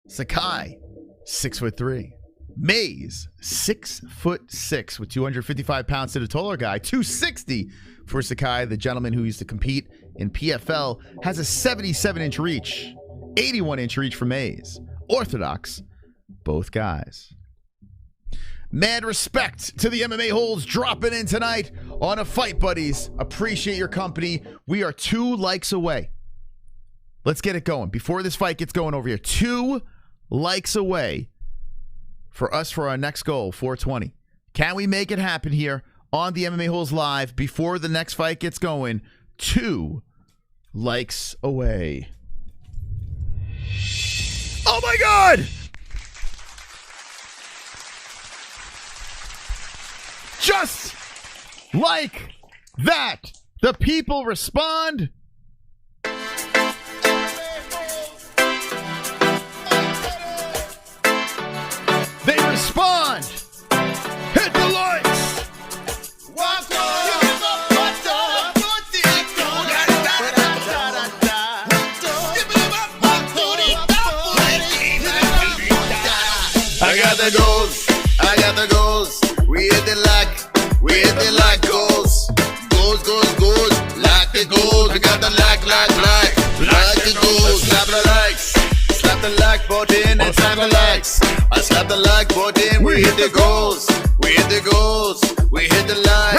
Sakai, 6'3". Mays, 6'6", with 255 pounds to the taller guy. 260 for Sakai, the gentleman who used to compete in PFL, has a 77-inch reach. 81-inch reach for Mays. Orthodox, both guys. Mad respect to the MMA-Holes dropping in tonight on a Fight Buddies. Appreciate your company. We are 2 likes away. Let's get it going. Before this fight gets going over here, 2 likes away for us for our next goal, 420. Can we make it happen here on the MMA-Holes Live before the next fight gets going? 2 likes away. Oh my God! Just like that, the people respond. They respond. Hit the lights. I got the goals. I got the goals. We hit the like. We hit the like goals. Goals, goals, goals. Like the goals. We got the like the goals. Slap the likes. Slap the like button and slap the likes. I slap the like button. We hit the goals. We hit the goals. We hit the like.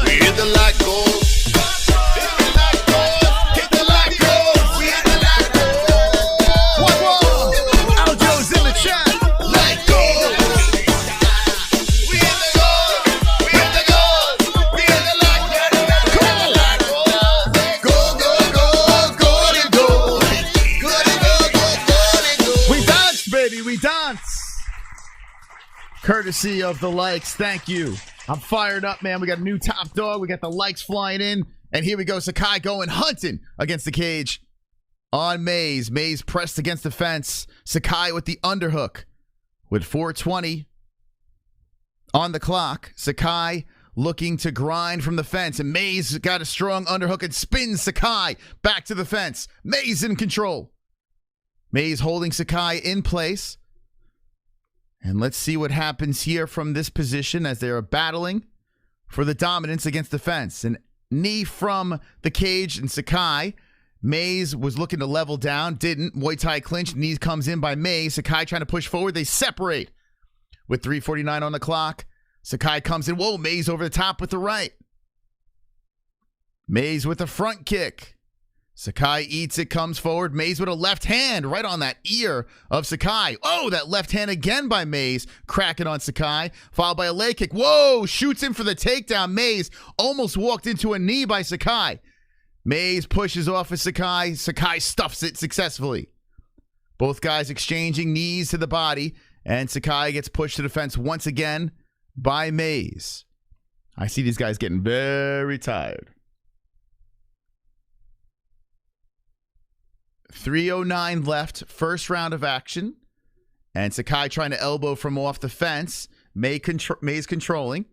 We hit the like goals. Courtesy of the likes. Thank you. I'm fired up, man. We got a new top dog. We got the likes flying in. And here we go. Sakai going hunting against the cage on Mays. Mays pressed against the fence. Sakai with the underhook with 4:20 on the clock. Sakai looking to grind from the fence. And Mays got a strong underhook and spins Sakai back to the fence. Mays in control. Mays holding Sakai in place. And let's see what happens here from this position as they are battling for the dominance against the fence. An knee from the cage and Sakai. Mays was looking to level down, didn't. Muay Thai clinch, knee comes in by Mays. Sakai trying to push forward. They separate with 3:49 on the clock. Sakai comes in. Whoa, Mays over the top with the right. Mays with a front kick. Sakai eats it, comes forward. Mays with a left hand right on that ear of Sakai. Oh, that left hand again by Mays, cracking on Sakai, followed by a leg kick. Whoa, shoots in for the takedown. Mays almost walked into a knee by Sakai. Mays pushes off of Sakai. Sakai stuffs it successfully. Both guys exchanging knees to the body, and Sakai gets pushed to the fence once again by Mays. I see these guys getting very tired. 3:09 left, first round of action. And Sakai trying to elbow from off the fence. Mays controlling.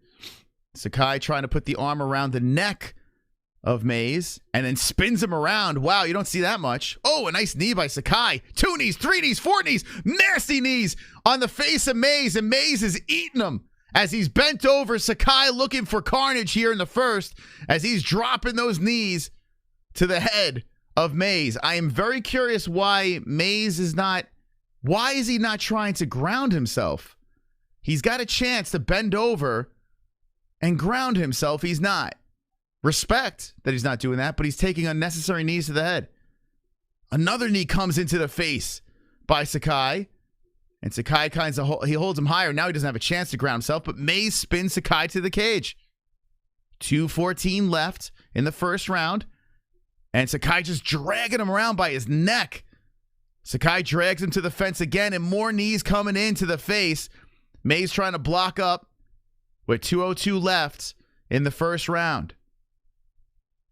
Sakai trying to put the arm around the neck of Mays and then spins him around. Wow, you don't see that much. Oh, a nice knee by Sakai. 2 knees, 3 knees, 4 knees. Nasty knees on the face of Mays. And Mays is eating them as he's bent over. Sakai looking for carnage here in the first as he's dropping those knees to the head of Mays. I am very curious why Mays is not, why is he not trying to ground himself? He's got a chance to bend over and ground himself. He's not. Respect that he's not doing that, but he's taking unnecessary knees to the head. Another knee comes into the face by Sakai, and Sakai he holds him higher. Now he doesn't have a chance to ground himself, but Mays spins Sakai to the cage. 2:14 left in the first round. And Sakai just dragging him around by his neck. Sakai drags him to the fence again, and more knees coming into the face. Mays trying to block up with 2:02 left in the first round.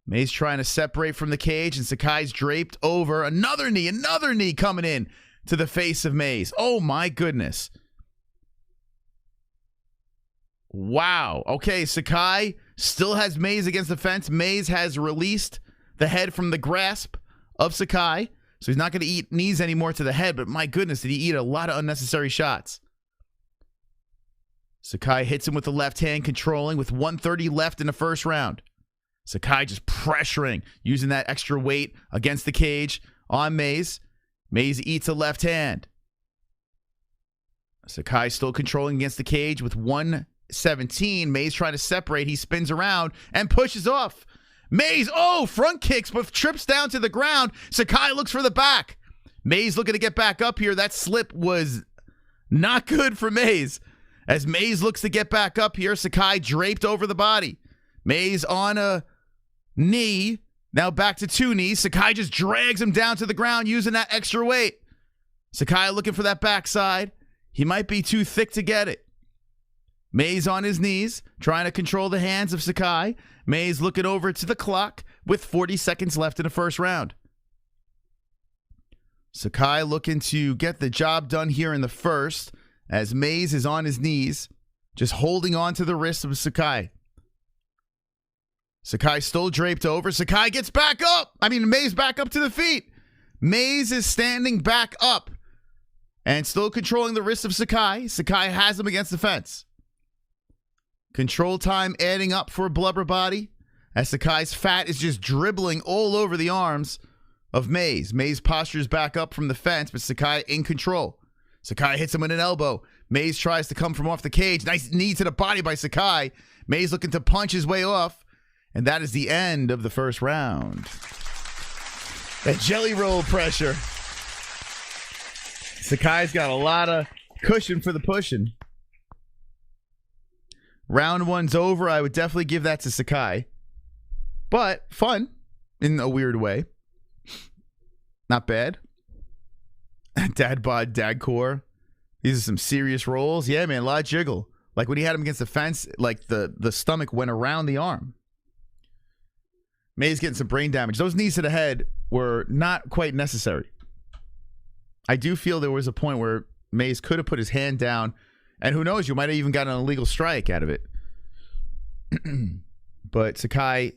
Mays trying to separate from the cage, and Sakai's draped over. Another knee coming in to the face of Mays. Oh, my goodness. Wow. Okay, Sakai still has Mays against the fence. Mays has released the head from the grasp of Sakai. So he's not going to eat knees anymore to the head, but my goodness, did he eat a lot of unnecessary shots. Sakai hits him with the left hand, controlling with 1:30 left in the first round. Sakai just pressuring, using that extra weight against the cage on Mays. Mays eats a left hand. Sakai still controlling against the cage with 1:17. Mays trying to separate. He spins around and pushes off. Mays, front kicks, but trips down to the ground. Sakai looks for the back. Mays looking to get back up here. That slip was not good for Mays. As Mays looks to get back up here, Sakai draped over the body. Mays on a knee. Now back to 2 knees. Sakai just drags him down to the ground using that extra weight. Sakai looking for that backside. He might be too thick to get it. Mays on his knees, trying to control the hands of Sakai. Mays looking over to the clock with 40 seconds left in the first round. Sakai looking to get the job done here in the first, as Mays is on his knees, just holding on to the wrist of Sakai. Sakai still draped over. Sakai gets back up. Mays back up to the feet. Mays is standing back up and still controlling the wrist of Sakai. Sakai has him against the fence. Control time adding up for a blubber body as Sakai's fat is just dribbling all over the arms of Mays. Mays postures back up from the fence, but Sakai in control. Sakai hits him with an elbow. Mays tries to come from off the cage. Nice knee to the body by Sakai. Mays looking to punch his way off. And that is the end of the first round. That jelly roll pressure. Sakai's got a lot of cushion for the pushing. Round 1's over. I would definitely give that to Sakai. But fun in a weird way. Not bad. Dad bod, dad core. These are some serious rolls. Yeah, man, a lot of jiggle. Like when he had him against the fence, like the stomach went around the arm. Mays getting some brain damage. Those knees to the head were not quite necessary. I do feel there was a point where Mays could have put his hand down, and who knows, you might have even gotten an illegal strike out of it. But Sakai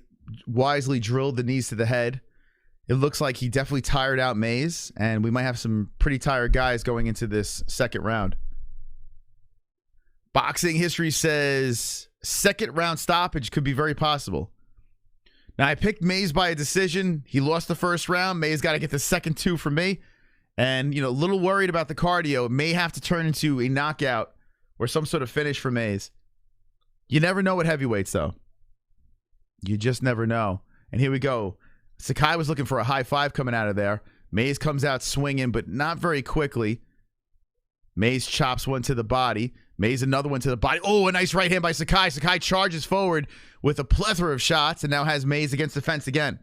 wisely drilled the knees to the head. It looks like he definitely tired out Mays, and we might have some pretty tired guys going into this second round. Boxing history says second round stoppage could be very possible. Now, I picked Mays by a decision. He lost the first round. Mays got to get the second 2 from me. And, a little worried about the cardio. It may have to turn into a knockout or some sort of finish for Mays. You never know with heavyweights, though. You just never know. And here we go. Sakai was looking for a high five coming out of there. Mays comes out swinging, but not very quickly. Mays chops one to the body. Mays another one to the body. Oh, a nice right hand by Sakai. Sakai charges forward with a plethora of shots and now has Mays against the fence again.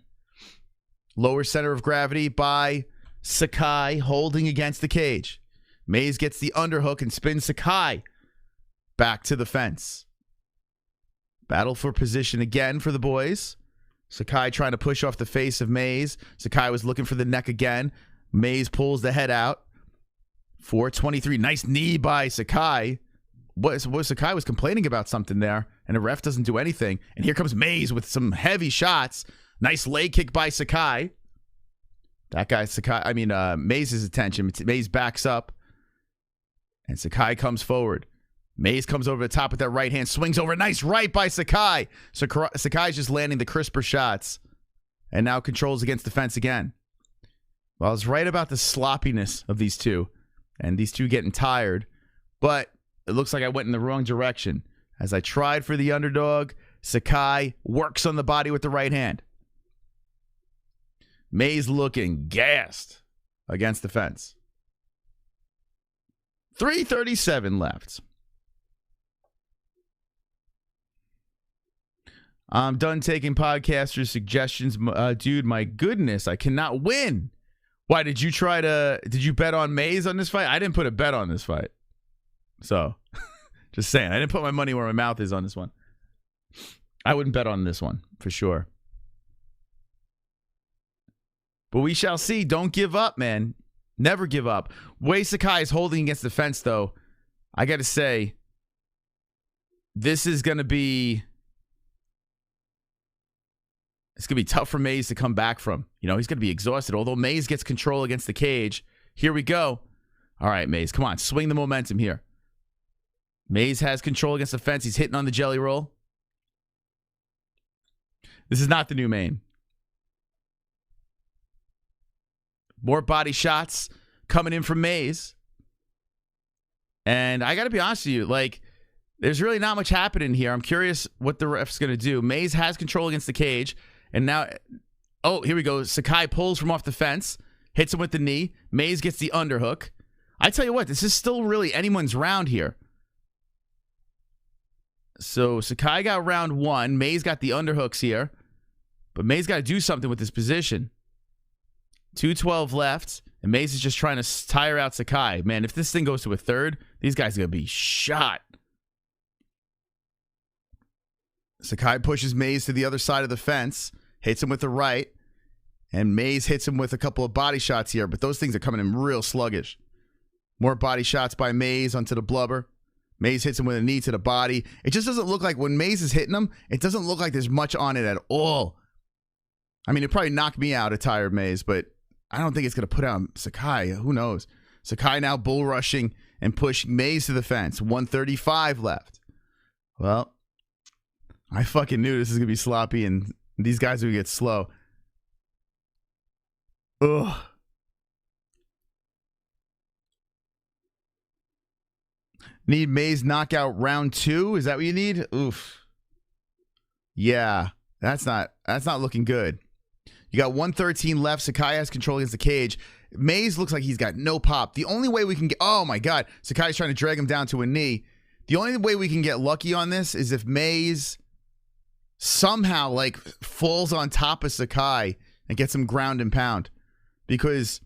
Lower center of gravity by Sakai holding against the cage. Mays gets the underhook and spins Sakai back to the fence. Battle for position again for the boys. Sakai trying to push off the face of Mays. Sakai was looking for the neck again. Mays pulls the head out. 4:23. Nice knee by Sakai. Sakai was complaining about something there, and the ref doesn't do anything. And here comes Mays with some heavy shots. Nice leg kick by Sakai. That guy, Mays' attention. Mays backs up, and Sakai comes forward. Mays comes over the top with that right hand, swings over. Nice right by Sakai. Sakai's just landing the crisper shots, and now controls against the fence again. Well, I was right about the sloppiness of these two, and these two getting tired, but it looks like I went in the wrong direction. As I tried for the underdog, Sakai works on the body with the right hand. Mays looking gassed against the fence. 3:37 left. I'm done taking podcasters' suggestions. Dude, my goodness, I cannot win. Why, did you bet on Mays on this fight? I didn't put a bet on this fight. So, just saying, I didn't put my money where my mouth is on this one. I wouldn't bet on this one, for sure. But we shall see. Don't give up, man. Never give up. Way Sakai is holding against the fence, though, I got to say, this is going to be It's going to be tough for Mays to come back from. You know, he's going to be exhausted. Although Mays gets control against the cage. Here we go. All right, Mays, come on. Swing the momentum here. Mays has control against the fence. He's hitting on the jelly roll. This is not the new main. More body shots coming in from Mays. And I got to be honest with you, like, there's really not much happening here. I'm curious what the ref's going to do. Mays has control against the cage. And now, oh, here we go. Sakai pulls from off the fence, hits him with the knee. Mays gets the underhook. I tell you what, this is still really anyone's round here. So Sakai got round one. Mays got the underhooks here. But Mays got to do something with this position. 2:12 left. And Mays is just trying to tire out Sakai. Man, if this thing goes to a third, these guys are going to be shot. Sakai pushes Mays to the other side of the fence. Hits him with the right. And Mays hits him with a couple of body shots here. But those things are coming in real sluggish. More body shots by Mays onto the blubber. Mays hits him with a knee to the body. It just doesn't look like when Mays is hitting him, it doesn't look like there's much on it at all. I mean, it probably knocked me out, a tired Mays, but I don't think it's going to put out Sakai. Who knows? Sakai now bull rushing and pushing Mays to the fence. 1:35 left. Well, I fucking knew this is going to be sloppy and these guys are going to get slow. Ugh. Need Mays knockout round 2? Is that what you need? Oof. Yeah, that's not looking good. You got 113 left. Sakai has control against the cage. Mays looks like he's got no pop. The only way we can get... Oh, my God. Sakai's trying to drag him down to a knee. The only way we can get lucky on this is if Mays somehow, like, falls on top of Sakai and gets him ground and pound. Because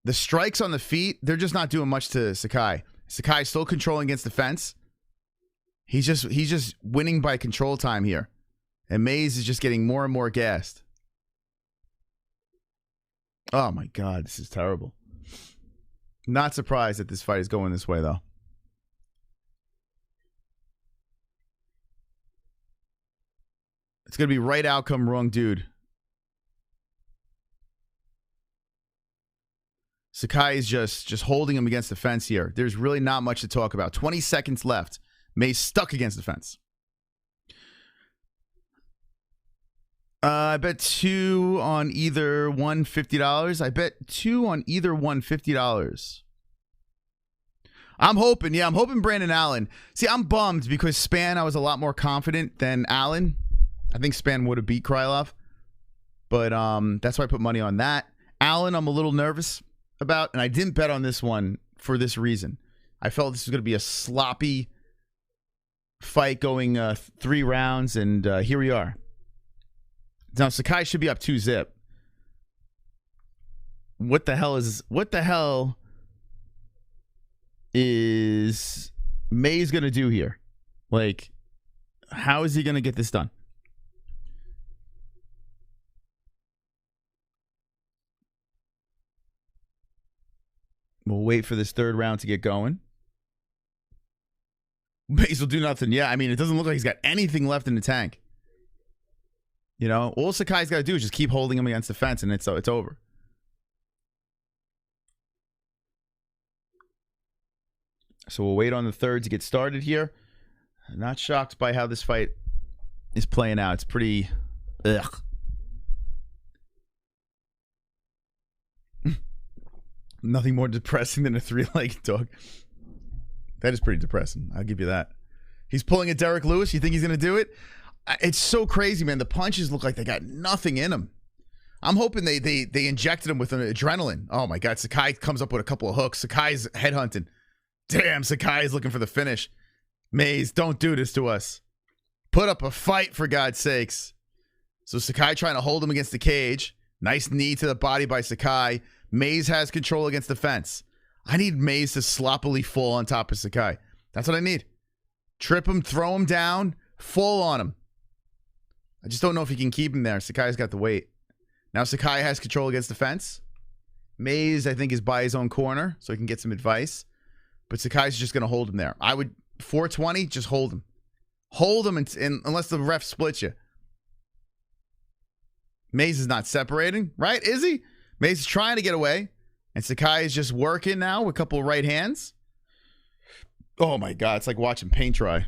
the strikes on the feet, they're just not doing much to Sakai. Sakai's still controlling against the fence. He's just winning by control time here. And Mays is just getting more and more gassed. Oh my God, this is terrible. Not surprised that this fight is going this way, though. It's going to be right outcome, wrong dude. Sakai is just holding him against the fence here. There's really not much to talk about. 20 seconds left. Mays stuck against the fence. I bet 2 on either one $50. I bet 2 on either one $50. I'm hoping Brandon Allen. See, I'm bummed because Span, I was a lot more confident than Allen. I think Span would have beat Krylov. But that's why I put money on that. Allen, I'm a little nervous about, and I didn't bet on this one for this reason. I felt this was going to be a sloppy fight going 3 rounds, and here we are. Now, Sakai should be up 2-0. What the hell is Mays going to do here? Like, how is he going to get this done? We'll wait for this third round to get going. Mays will do nothing. Yeah, I mean, it doesn't look like he's got anything left in the tank. You know, all Sakai's got to do is just keep holding him against the fence, and it's over. So we'll wait on the third to get started here. I'm not shocked by how this fight is playing out. It's pretty... Ugh. Nothing more depressing than a 3-legged dog. That is pretty depressing. I'll give you that. He's pulling a Derek Lewis. You think he's going to do it? It's so crazy, man. The punches look like they got nothing in them. I'm hoping they injected him with an adrenaline. Oh, my God. Sakai comes up with a couple of hooks. Sakai's headhunting. Damn, Sakai is looking for the finish. Mays, don't do this to us. Put up a fight, for God's sakes. So Sakai trying to hold him against the cage. Nice knee to the body by Sakai. Mays has control against the fence. I need Mays to sloppily fall on top of Sakai. That's what I need. Trip him, throw him down, fall on him. I just don't know if he can keep him there. Sakai's got the weight. Now Sakai has control against the fence. Mays, I think, is by his own corner, so he can get some advice. But Sakai's just going to hold him there. I would, 420, just hold him. Hold him unless the ref splits you. Mays is not separating, right? Is he? Mays is trying to get away. And Sakai is just working now with a couple of right hands. Oh my God, it's like watching paint dry.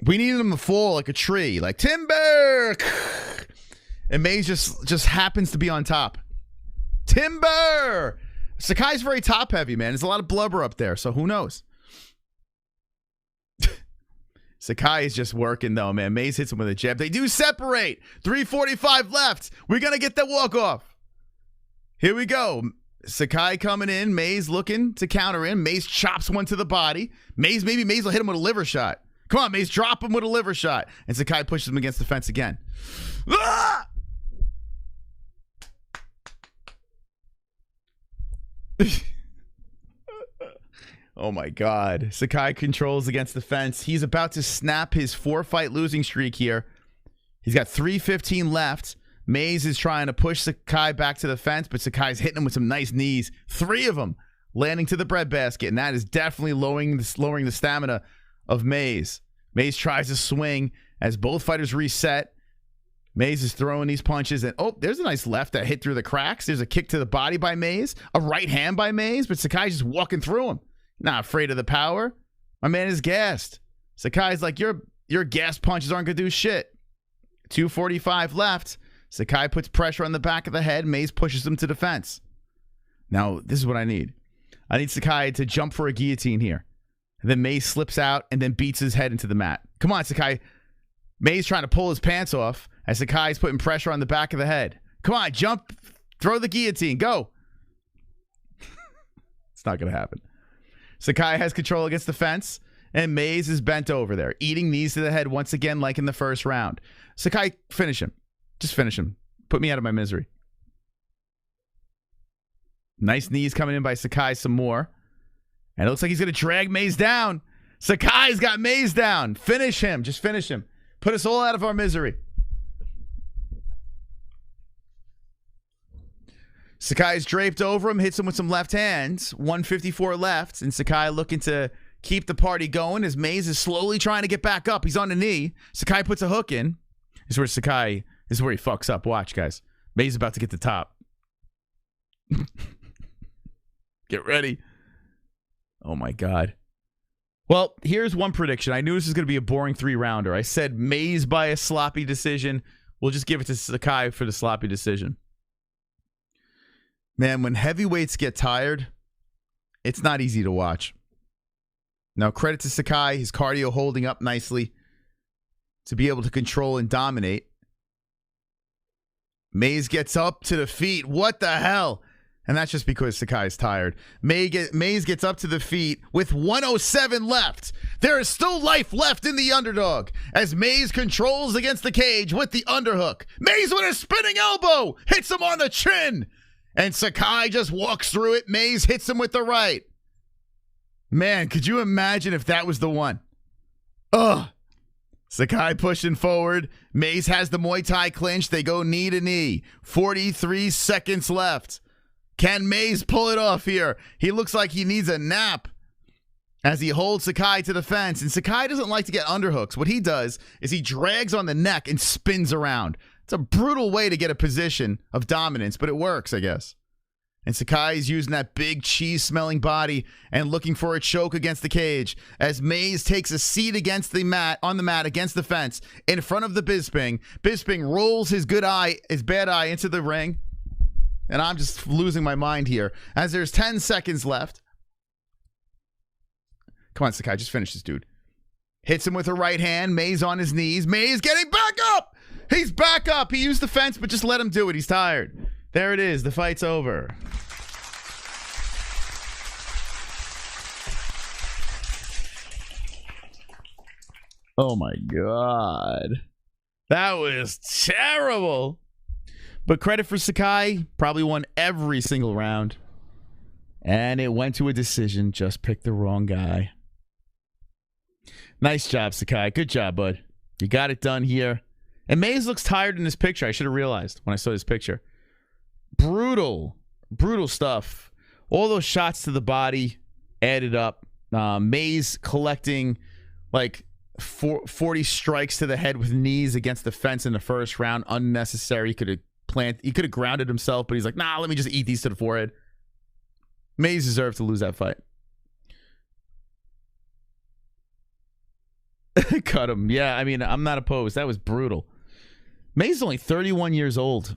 We needed him to fall like a tree, like timber. And Mays just happens to be on top. Timber! Sakai's very top heavy, man. There's a lot of blubber up there, so who knows? Sakai is just working, though, man. Mays hits him with a jab. They do separate. 3:45 left. We're going to get the walk-off. Here we go. Sakai coming in. Mays looking to counter in. Mays chops one to the body. Maybe Mays will hit him with a liver shot. Come on, Mays, drop him with a liver shot. And Sakai pushes him against the fence again. Ah! Oh my God. Sakai controls against the fence. He's about to snap his 4-fight losing streak here. He's got 3:15 left. Mays is trying to push Sakai back to the fence, but Sakai's hitting him with some nice knees. 3 of them landing to the breadbasket, and that is definitely lowering the stamina of Mays. Mays tries to swing as both fighters reset. Mays is throwing these punches, and oh, there's a nice left that hit through the cracks. There's a kick to the body by Mays, a right hand by Mays, but Sakai's just walking through him. Not afraid of the power. My man is gassed. Sakai's like, your gas punches aren't going to do shit. 2:45 left. Sakai puts pressure on the back of the head. Mays pushes him to the fence. Now, this is what I need. I need Sakai to jump for a guillotine here. And then Mays slips out and then beats his head into the mat. Come on, Sakai. Mays trying to pull his pants off as Sakai's putting pressure on the back of the head. Come on, jump. Throw the guillotine. Go. It's not going to happen. Sakai has control against the fence, and Mays is bent over there, eating knees to the head once again like in the first round. Sakai, finish him. Just finish him. Put me out of my misery. Nice knees coming in by Sakai some more. And it looks like he's going to drag Mays down. Sakai's got Mays down. Finish him. Just finish him. Put us all out of our misery. Sakai's draped over him, hits him with some left hands. 1:54 left, and Sakai looking to keep the party going as Mays is slowly trying to get back up. He's on the knee. Sakai puts a hook in. This is where he fucks up. Watch, guys. Mays is about to get the top. Get ready. Oh, my God. Well, here's one prediction. I knew this was going to be a boring 3-rounder. I said Mays by a sloppy decision. We'll just give it to Sakai for the sloppy decision. Man, when heavyweights get tired, it's not easy to watch. Now, credit to Sakai, his cardio holding up nicely to be able to control and dominate. Mays gets up to the feet. What the hell? And that's just because Sakai's tired. Mays gets up to the feet with 1:07 left. There is still life left in the underdog as Mays controls against the cage with the underhook. Mays with a spinning elbow hits him on the chin. And Sakai just walks through it. Mays hits him with the right. Man, could you imagine if that was the one? Ugh. Sakai pushing forward. Mays has the Muay Thai clinch. They go knee to knee. 43 seconds left. Can Mays pull it off here? He looks like he needs a nap as he holds Sakai to the fence. And Sakai doesn't like to get underhooks. What he does is he drags on the neck and spins around. It's a brutal way to get a position of dominance, but it works, I guess. And Sakai is using that big cheese-smelling body and looking for a choke against the cage as Mays takes a seat against the mat, on the mat against the fence in front of the Bisping. Bisping rolls his bad eye into the ring. And I'm just losing my mind here as there's 10 seconds left. Come on, Sakai, just finish this dude. Hits him with a right hand. Mays on his knees. Mays getting back up. He's back up. He used the fence, but just let him do it. He's tired. There it is. The fight's over. Oh, my God. That was terrible. But credit for Sakai. Probably won every single round. And it went to a decision. Just picked the wrong guy. Nice job, Sakai. Good job, bud. You got it done here. And Mays looks tired in this picture. I should have realized when I saw this picture. Brutal stuff. All those shots to the body added up. Mays collecting like 40 strikes to the head with knees against the fence in the first round. Unnecessary. Could have plant. He could have grounded himself, but he's like, nah, let me just eat these to the forehead. Mays deserved to lose that fight. Cut him. Yeah, I mean, I'm not opposed. That was brutal. Mays is only 31 years old.